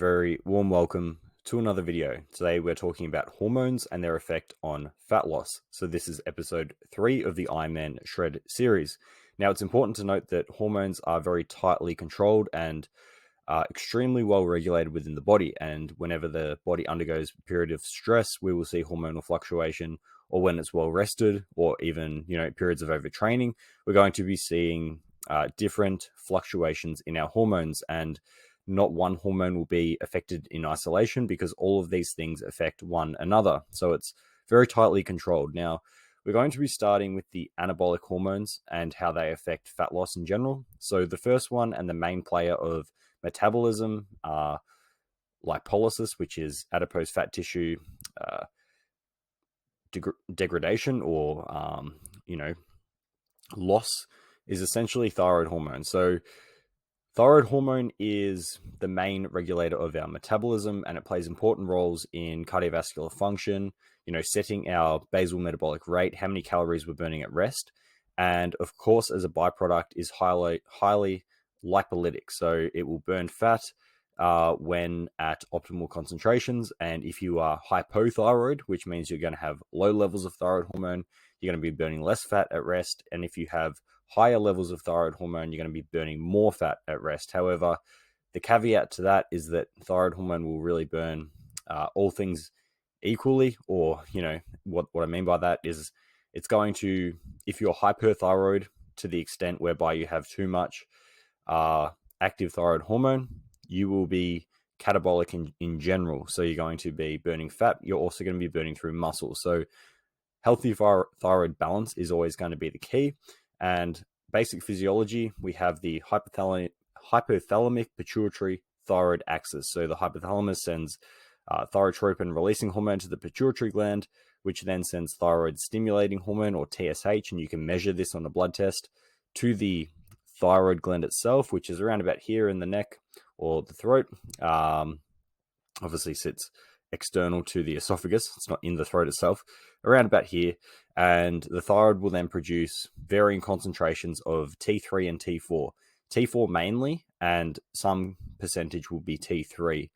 very warm welcome to another video. Today we're talking about hormones and their effect on fat loss. So this is episode 3 of the Ironman Shred series. Now it's important to note that hormones are very tightly controlled and extremely well regulated within the body. And whenever the body undergoes a period of stress, we will see hormonal fluctuation, or when it's well rested, or even periods of overtraining, we're going to be seeing different fluctuations in our hormones, and not one hormone will be affected in isolation because all of these things affect one another. So it's very tightly controlled. Now, we're going to be starting with the anabolic hormones and how they affect fat loss in general. So the first one and the main player of metabolism are lipolysis, which is adipose fat tissue degradation or loss, is essentially thyroid hormone. So thyroid hormone is the main regulator of our metabolism, and it plays important roles in cardiovascular function, setting our basal metabolic rate, how many calories we're burning at rest. And of course, as a byproduct, is highly lipolytic. So it will burn fat when at optimal concentrations. And if you are hypothyroid, which means you're going to have low levels of thyroid hormone, you're going to be burning less fat at rest. And if you have higher levels of thyroid hormone, you're going to be burning more fat at rest. However, the caveat to that is that thyroid hormone will really burn all things equally, or, what I mean by that is it's going to, if you're hyperthyroid to the extent whereby you have too much active thyroid hormone, you will be catabolic in general. So you're going to be burning fat. You're also going to be burning through muscle. So healthy thyroid balance is always going to be the key. And basic physiology, we have the hypothalamic pituitary thyroid axis. So the hypothalamus sends thyrotropin releasing hormone to the pituitary gland, which then sends thyroid stimulating hormone, or TSH, and you can measure this on a blood test, to the thyroid gland itself, which is around about here in the neck or the throat. Obviously sits external to the esophagus. It's not in the throat itself, around about here. And the thyroid will then produce varying concentrations of T3 and T4. T4 mainly, and some percentage will be T3.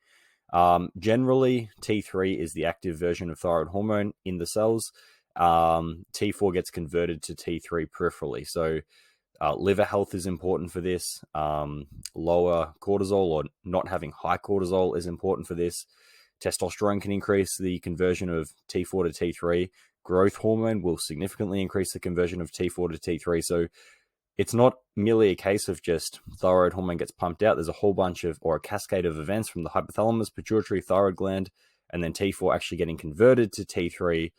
Generally, T3 is the active version of thyroid hormone in the cells. T4 gets converted to T3 peripherally. So liver health is important for this. Lower cortisol, or not having high cortisol, is important for this. Testosterone can increase the conversion of T4 to T3. Growth hormone will significantly increase the conversion of T4 to T3. So it's not merely a case of just thyroid hormone gets pumped out. There's a whole bunch of, or a cascade of events from the hypothalamus, pituitary, thyroid gland, and then T4 actually getting converted to T3.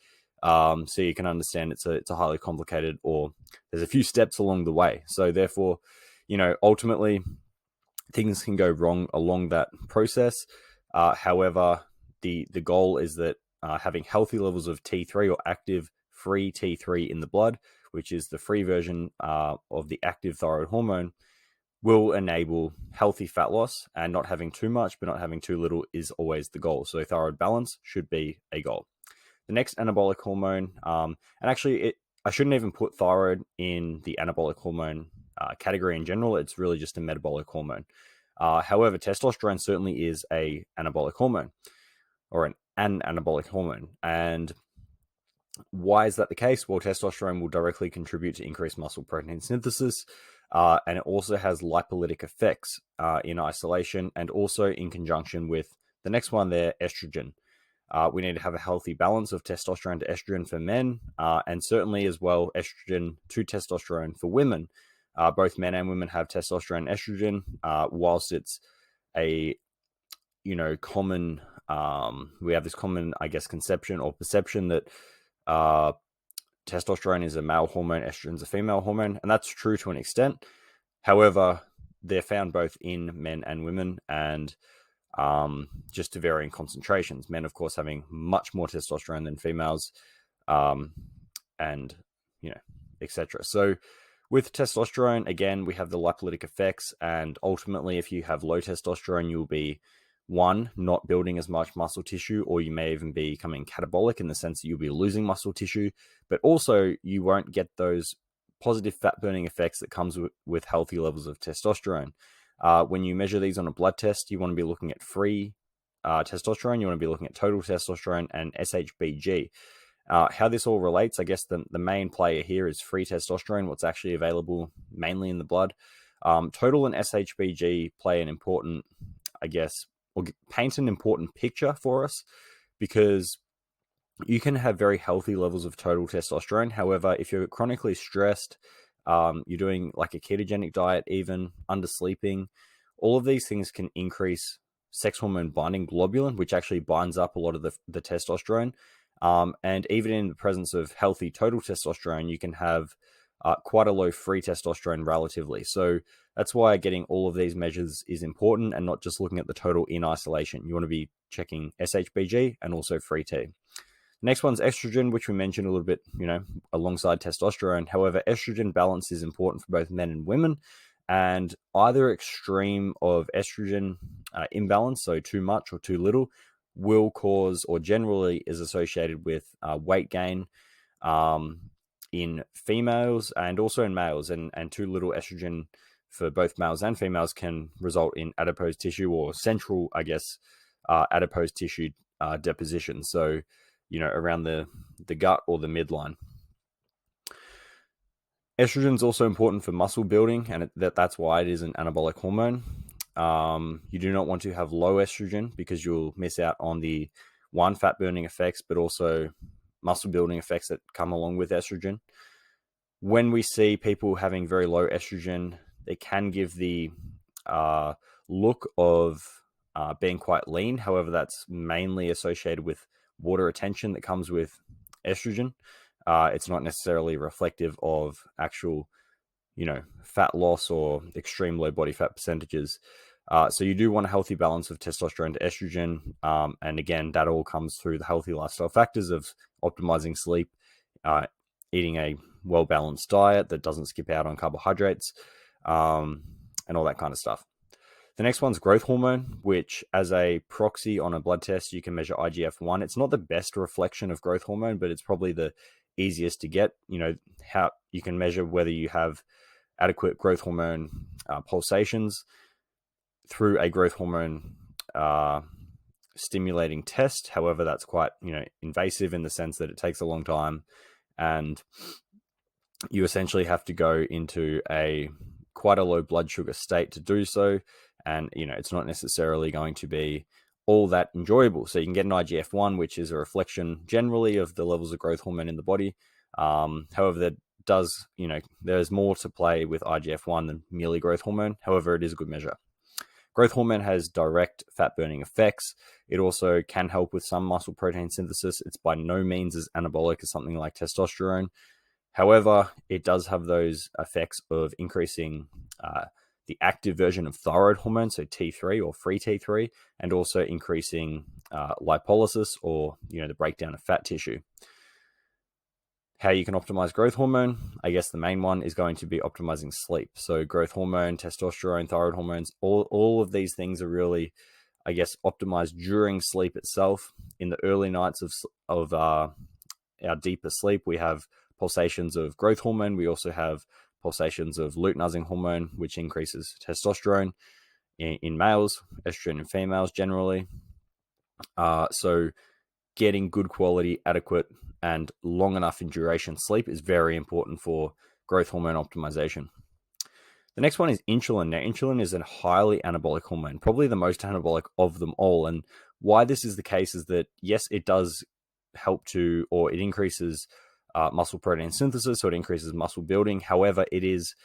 So you can understand it's a highly complicated, or there's a few steps along the way. So therefore, ultimately things can go wrong along that process. However, the goal is that having healthy levels of T3, or active free T3 in the blood, which is the free version of the active thyroid hormone, will enable healthy fat loss. And not having too much but not having too little is always the goal. So thyroid balance should be a goal. The next anabolic hormone, and actually I shouldn't even put thyroid in the anabolic hormone category in general. It's really just a metabolic hormone. However, testosterone certainly is a anabolic hormone, or an anabolic hormone. And why is that the case? Well, testosterone will directly contribute to increased muscle protein synthesis, and it also has lipolytic effects in isolation, and also in conjunction with the next one there, estrogen. We need to have a healthy balance of testosterone to estrogen for men, and certainly as well estrogen to testosterone for women. Both men and women have testosterone and estrogen, whilst it's a common, we have this common, conception or perception that testosterone is a male hormone, estrogen is a female hormone, and that's true to an extent. However, they're found both in men and women, and just to varying concentrations. Men, of course, having much more testosterone than females, and etc. So with testosterone, again, we have the lipolytic effects, and ultimately, if you have low testosterone, you'll be, one, not building as much muscle tissue, or you may even be becoming catabolic in the sense that you'll be losing muscle tissue, but also you won't get those positive fat burning effects that comes with healthy levels of testosterone. When you measure these on a blood test, you want to be looking at free testosterone, you want to be looking at total testosterone and SHBG. How this all relates, I guess the main player here is free testosterone, what's actually available mainly in the blood. Total and SHBG play an important, I guess, or paint an important picture for us, because you can have very healthy levels of total testosterone. However, if you're chronically stressed, you're doing like a ketogenic diet, even undersleeping, all of these things can increase sex hormone binding globulin, which actually binds up a lot of the testosterone. And even in the presence of healthy total testosterone, you can have quite a low free testosterone relatively. So that's why getting all of these measures is important, and not just looking at the total in isolation. You want to be checking SHBG and also free T. Next one's estrogen, which we mentioned a little bit, alongside testosterone. However, estrogen balance is important for both men and women, and either extreme of estrogen imbalance, so too much or too little, will cause, or generally is associated with weight gain in females and also in males, and too little estrogen for both males and females can result in adipose tissue, or central, I guess, adipose tissue deposition. So, around the gut or the midline. Estrogen is also important for muscle building, and that's why it is an anabolic hormone. You do not want to have low estrogen, because you'll miss out on the fat burning effects, but also muscle building effects that come along with estrogen. When we see people having very low estrogen, they can give the look of being quite lean. However, that's mainly associated with water retention that comes with estrogen. It's not necessarily reflective of actual, fat loss or extreme low body fat percentages. So you do want a healthy balance of testosterone to estrogen. And again, that all comes through the healthy lifestyle factors of optimizing sleep, eating a well-balanced diet that doesn't skip out on carbohydrates, and all that kind of stuff. The next one's growth hormone, which as a proxy on a blood test, you can measure IGF-1. It's not the best reflection of growth hormone, but it's probably the easiest to get. How you can measure whether you have adequate growth hormone pulsations through a growth hormone stimulating test. However, that's quite, invasive in the sense that it takes a long time, and you essentially have to go into quite a low blood sugar state to do so. And, it's not necessarily going to be all that enjoyable. So you can get an IGF-1, which is a reflection generally of the levels of growth hormone in the body. However, that does, there's more to play with IGF-1 than merely growth hormone. However, it is a good measure. Growth hormone has direct fat burning effects. It also can help with some muscle protein synthesis. It's by no means as anabolic as something like testosterone. However, it does have those effects of increasing the active version of thyroid hormone, so T3 or free T3, and also increasing lipolysis, or the breakdown of fat tissue. How you can optimize growth hormone, I guess the main one is going to be optimizing sleep. So growth hormone, testosterone, thyroid hormones, all of these things are really, I guess, optimized during sleep itself. In the early nights of our deeper sleep, we have pulsations of growth hormone. We also have pulsations of luteinizing hormone, which increases testosterone in males, estrogen in females generally. So getting good quality, adequate, and long enough in duration sleep is very important for growth hormone optimization. The next one is insulin. Now, insulin is a highly anabolic hormone, probably the most anabolic of them all. And why this is the case is that, yes, it does help to, or it increases muscle protein synthesis, so it increases muscle building. However, it is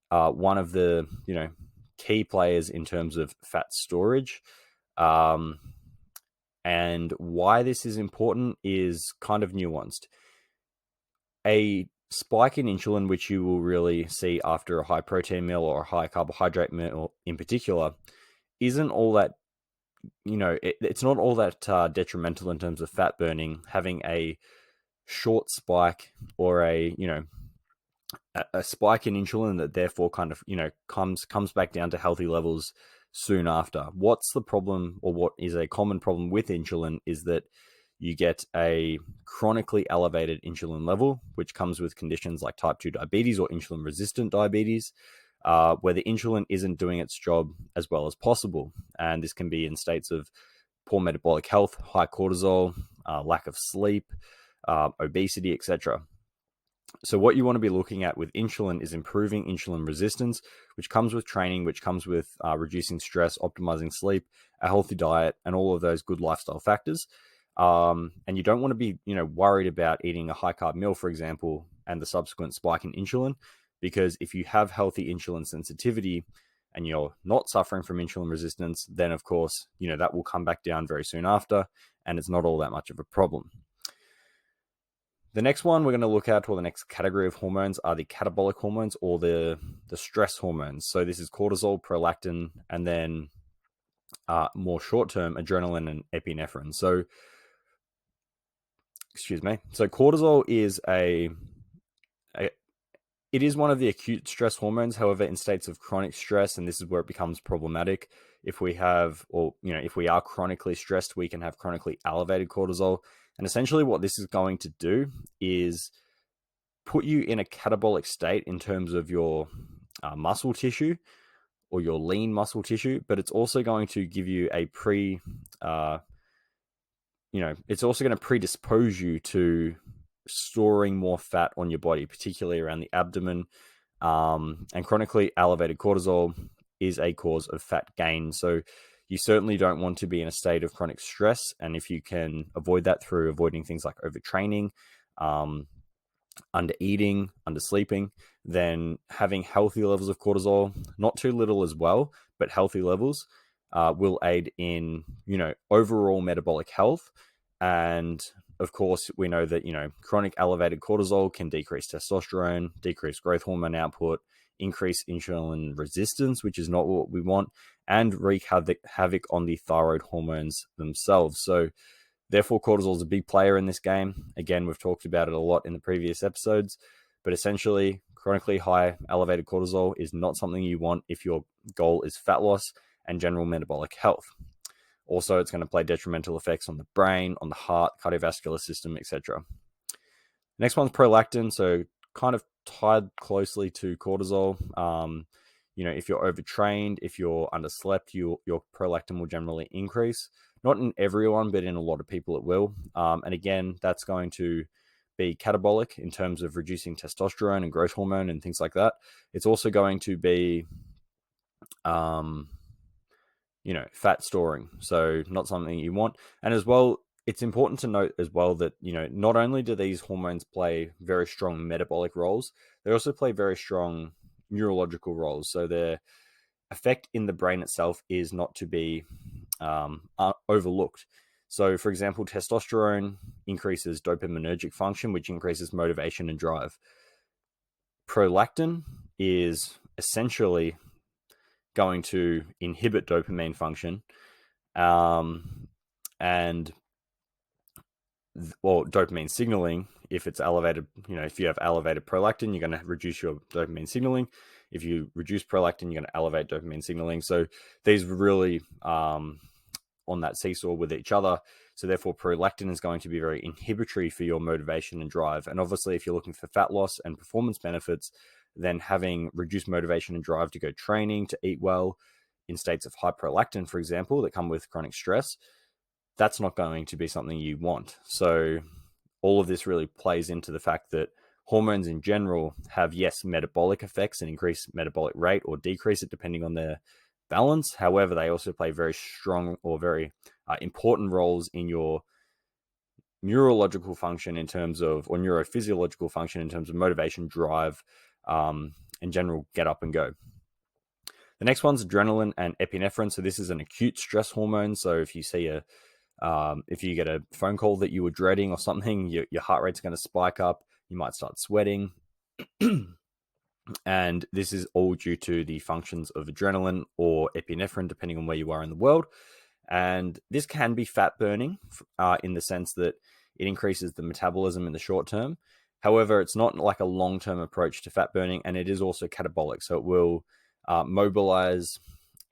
one of the key players in terms of fat storage. And why this is important is kind of nuanced. A spike in insulin, which you will really see after a high protein meal or a high carbohydrate meal in particular, isn't all that, it's not all that detrimental in terms of fat burning. Having a short spike, or a spike in insulin that therefore kind of comes back down to healthy levels soon after. What's the problem, or what is a common problem with insulin, is that you get a chronically elevated insulin level, which comes with conditions like type 2 diabetes or insulin resistant diabetes. where the insulin isn't doing its job as well as possible. And this can be in states of poor metabolic health, high cortisol, lack of sleep, obesity, etc. So what you want to be looking at with insulin is improving insulin resistance, which comes with training, which comes with reducing stress, optimizing sleep, a healthy diet, and all of those good lifestyle factors. And you don't want to be, worried about eating a high carb meal, for example, and the subsequent spike in insulin, because if you have healthy insulin sensitivity and you're not suffering from insulin resistance, then of course, that will come back down very soon after, and it's not all that much of a problem. The next one we're going to look at, or the next category of hormones, are the catabolic hormones, or the stress hormones. So this is cortisol, prolactin, and then more short-term, adrenaline and epinephrine. So, So cortisol is it is one of the acute stress hormones. However, in states of chronic stress, and this is where it becomes problematic, if we are chronically stressed, we can have chronically elevated cortisol. And essentially what this is going to do is put you in a catabolic state in terms of your muscle tissue or your lean muscle tissue, but it's also going to give you it's also going to predispose you to storing more fat on your body, particularly around the abdomen. And chronically elevated cortisol is a cause of fat gain. So you certainly don't want to be in a state of chronic stress. And if you can avoid that through avoiding things like overtraining, under eating, under sleeping, then having healthy levels of cortisol, not too little as well, but healthy levels, will aid in, overall metabolic health. And of course, we know that, chronic elevated cortisol can decrease testosterone, decrease growth hormone output, increase insulin resistance, which is not what we want, and wreak havoc on the thyroid hormones themselves. So therefore, cortisol is a big player in this game. Again, we've talked about it a lot in the previous episodes, but essentially, chronically high elevated cortisol is not something you want if your goal is fat loss and general metabolic health. Also, it's going to play detrimental effects on the brain, on the heart, cardiovascular system, etc. Next one's prolactin. So kind of tied closely to cortisol. If you're overtrained, if you're underslept, your prolactin will generally increase. Not in everyone, but in a lot of people it will. And again, that's going to be catabolic in terms of reducing testosterone and growth hormone and things like that. It's also going to be fat storing. So not something you want. And as well, it's important to note as well that, not only do these hormones play very strong metabolic roles, they also play very strong neurological roles. So their effect in the brain itself is not to be overlooked. So, for example, testosterone increases dopaminergic function, which increases motivation and drive. Prolactin is essentially going to inhibit dopamine function, dopamine signaling. If it's elevated, if you have elevated prolactin, you're going to reduce your dopamine signaling. If you reduce prolactin, you're going to elevate dopamine signaling. So these really on that seesaw with each other. So therefore, prolactin is going to be very inhibitory for your motivation and drive. And obviously, if you're looking for fat loss and performance benefits, then having reduced motivation and drive to go training, to eat well in states of high prolactin, for example, that come with chronic stress, that's not going to be something you want. So all of this really plays into the fact that hormones in general have, yes, metabolic effects and increase metabolic rate or decrease it depending on their balance. However, they also play very strong or very important roles in your neurological function or neurophysiological function in terms of motivation, drive, and general get up and go. The next one's adrenaline and epinephrine. So this is an acute stress hormone. So if you see if you get a phone call that you were dreading or something, your heart rate's going to spike up. You might start sweating. And this is all due to the functions of adrenaline or epinephrine, depending on where you are in the world. And this can be fat burning in the sense that it increases the metabolism in the short term. However, it's not like a long-term approach to fat burning, and it is also catabolic. So it will mobilize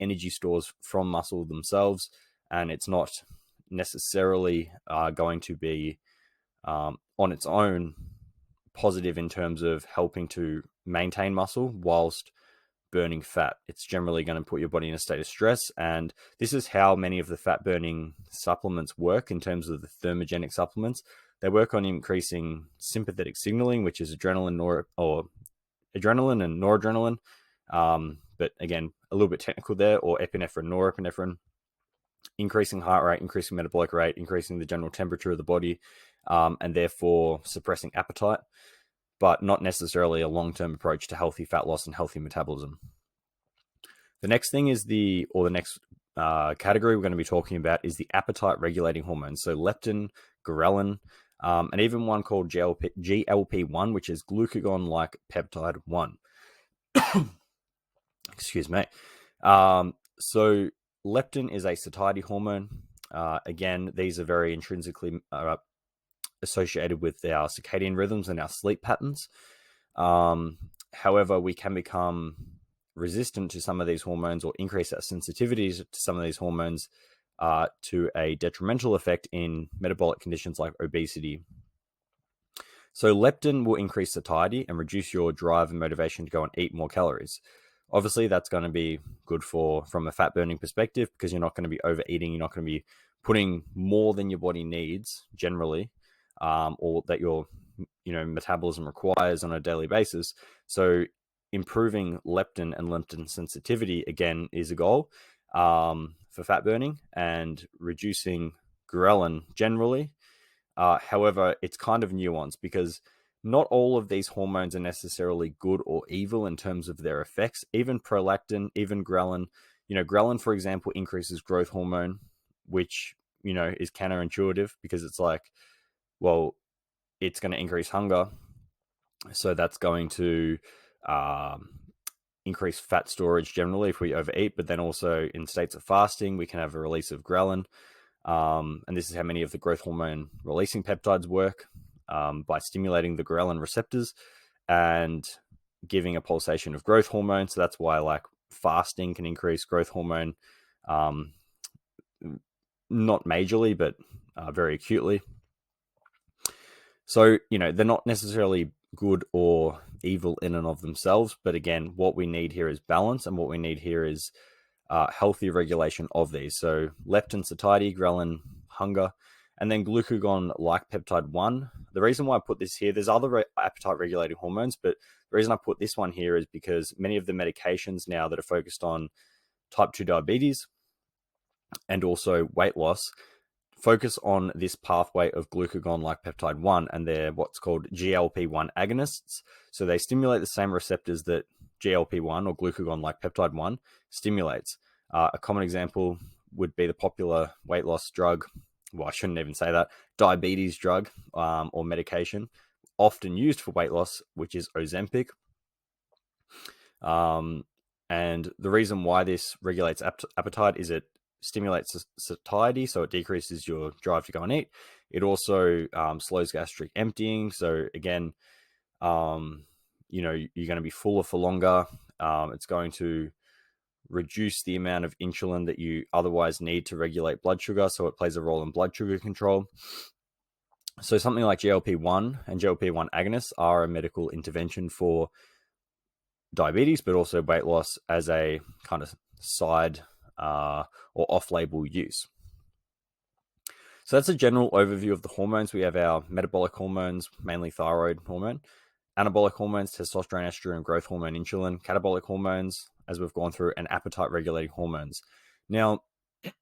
energy stores from muscle themselves, and it's not necessarily going to be on its own positive in terms of helping to maintain muscle whilst burning fat. It's generally going to put your body in a state of stress. And this is how many of the fat burning supplements work in terms of the thermogenic supplements. They work on increasing sympathetic signaling, which is adrenaline and noradrenaline. But again, a little bit technical there, or epinephrine, norepinephrine, increasing heart rate, increasing metabolic rate, increasing the general temperature of the body, and therefore suppressing appetite, but not necessarily a long-term approach to healthy fat loss and healthy metabolism. The next thing is the next category we're going to be talking about is the appetite regulating hormones. So leptin, ghrelin, and even one called GLP-1, which is glucagon-like peptide 1. Excuse me. So leptin is a satiety hormone. Again, these are very intrinsically associated with our circadian rhythms and our sleep patterns. However, we can become resistant to some of these hormones or increase our sensitivities to some of these hormones to a detrimental effect in metabolic conditions like obesity. So leptin will increase satiety and reduce your drive and motivation to go and eat more calories. Obviously, that's going to be good from a fat burning perspective, because you're not going to be overeating. You're not going to be putting more than your body needs generally, or that your metabolism requires on a daily basis. So improving leptin and leptin sensitivity, again, is a goal for fat burning, and reducing ghrelin generally. However, it's kind of nuanced, because not all of these hormones are necessarily good or evil in terms of their effects. Even prolactin, even ghrelin. Ghrelin, for example, increases growth hormone, which, is counterintuitive, because it's like, well, it's going to increase hunger. So that's going to increase fat storage generally if we overeat. But then also in states of fasting, we can have a release of ghrelin. And this is how many of the growth hormone releasing peptides work, by stimulating the ghrelin receptors and giving a pulsation of growth hormone. So that's why fasting can increase growth hormone, not majorly, but very acutely. So, they're not necessarily good or evil in and of themselves. But again, what we need here is balance, and what we need here is healthy regulation of these. So leptin, satiety, ghrelin, hunger, and then glucagon-like peptide 1. The reason why I put this here, there's other appetite regulating hormones, but the reason I put this one here is because many of the medications now that are focused on type 2 diabetes and also weight loss focus on this pathway of glucagon-like peptide 1, and they're what's called GLP-1 agonists. So they stimulate the same receptors that GLP-1 or glucagon-like peptide 1 stimulates. A common example would be the popular weight loss drug, well, I shouldn't even say that, diabetes drug or medication, often used for weight loss, which is Ozempic. And the reason why this regulates appetite is it stimulates satiety, so it decreases your drive to go and eat. It also slows gastric emptying. So again, you're going to be fuller for longer. It's going to reduce the amount of insulin that you otherwise need to regulate blood sugar. So it plays a role in blood sugar control. So something like GLP-1 and GLP-1 agonists are a medical intervention for diabetes, but also weight loss as a kind of side or off-label use. So that's a general overview of the hormones. We have our metabolic hormones, mainly thyroid hormone, anabolic hormones, testosterone, estrogen, growth hormone, insulin, catabolic hormones, as we've gone through, and appetite regulating hormones. Now,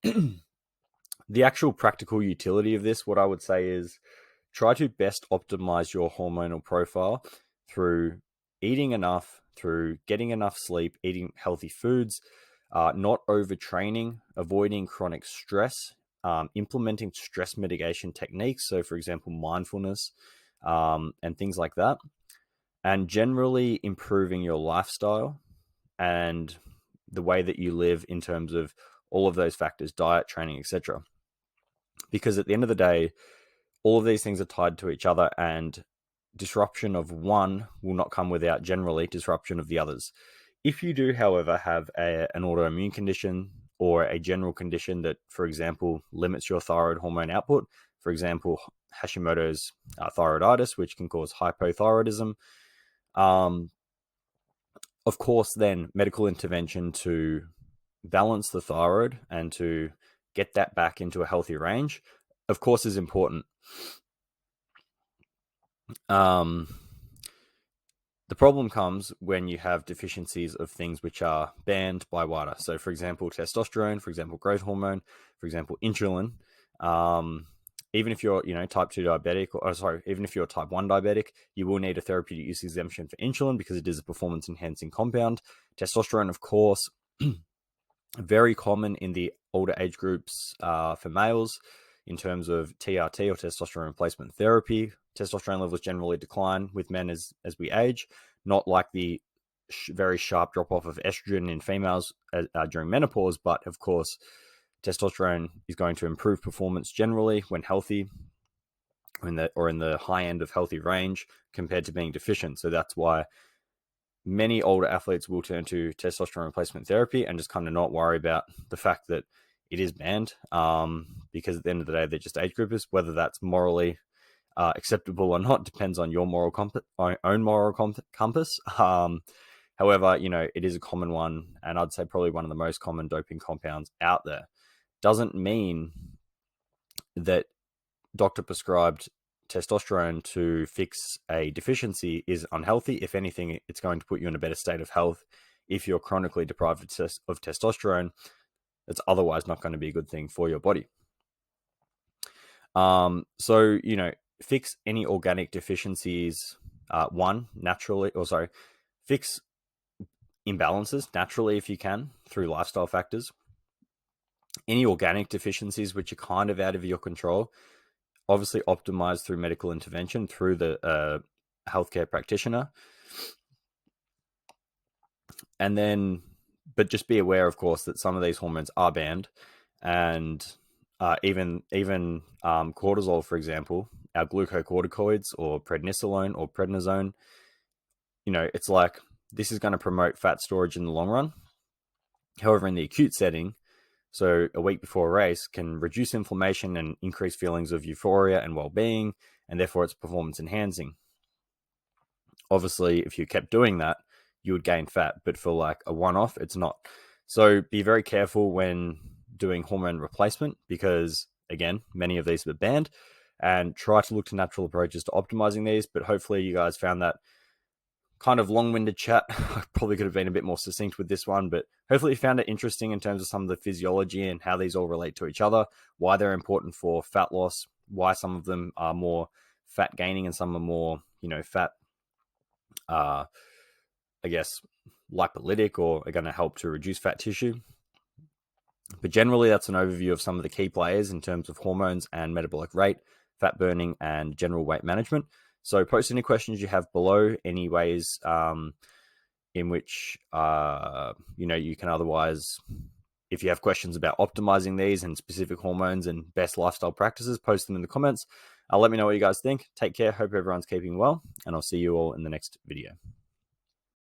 the actual practical utility of this, what I would say is try to best optimize your hormonal profile through eating enough, through getting enough sleep, eating healthy foods, not overtraining, avoiding chronic stress, implementing stress mitigation techniques. So, for example, mindfulness and things like that, and generally improving your lifestyle and the way that you live in terms of all of those factors, diet, training, etc. Because at the end of the day, all of these things are tied to each other, and disruption of one will not come without generally disruption of the others. If you do, however, have an autoimmune condition or a general condition that, for example, limits your thyroid hormone output, for example, Hashimoto's thyroiditis, which can cause hypothyroidism, Of course, then medical intervention to balance the thyroid and to get that back into a healthy range, of course, is important. The problem comes when you have deficiencies of things which are banned by WADA. So, for example, testosterone, for example, growth hormone, for example, insulin. Even if you're, type 2 diabetic, even if you're type 1 diabetic, you will need a therapeutic use exemption for insulin because it is a performance enhancing compound. Testosterone, of course, very common in the older age groups for males in terms of TRT or testosterone replacement therapy. Testosterone levels generally decline with men as we age, not like the very sharp drop off of estrogen in females during menopause, but of course, testosterone is going to improve performance generally when healthy, in the high end of healthy range compared to being deficient. So that's why many older athletes will turn to testosterone replacement therapy and just kind of not worry about the fact that it is banned, because at the end of the day, they're just age groupers. Whether that's morally acceptable or not depends on your own moral compass. However, it is a common one, and I'd say probably one of the most common doping compounds out there. Doesn't mean that doctor prescribed testosterone to fix a deficiency is unhealthy. If anything, it's going to put you in a better state of health. If you're chronically deprived of testosterone, it's otherwise not going to be a good thing for your body. So, fix any organic deficiencies, fix imbalances naturally if you can through lifestyle factors. Any organic deficiencies which are kind of out of your control, obviously optimized through medical intervention through the healthcare practitioner. And then, but just be aware, of course, that some of these hormones are banned, and even cortisol, for example, our glucocorticoids or prednisolone or prednisone, it's like this is going to promote fat storage in the long run. However, in the acute setting, so a week before a race, can reduce inflammation and increase feelings of euphoria and well-being, and therefore it's performance enhancing. Obviously, if you kept doing that, you would gain fat, but for like a one-off, it's not. So be very careful when doing hormone replacement because, again, many of these are banned, and try to look to natural approaches to optimizing these. But hopefully you guys found that kind of long-winded chat. I probably could have been a bit more succinct with this one, but hopefully you found it interesting in terms of some of the physiology and how these all relate to each other, why they're important for fat loss, why some of them are more fat gaining and some are more, fat, I guess, lipolytic or are going to help to reduce fat tissue. But generally, that's an overview of some of the key players in terms of hormones and metabolic rate, fat burning, and general weight management. So post any questions you have below, any ways in which, you can otherwise, if you have questions about optimizing these and specific hormones and best lifestyle practices, post them in the comments. Let me know what you guys think. Take care. Hope everyone's keeping well, and I'll see you all in the next video.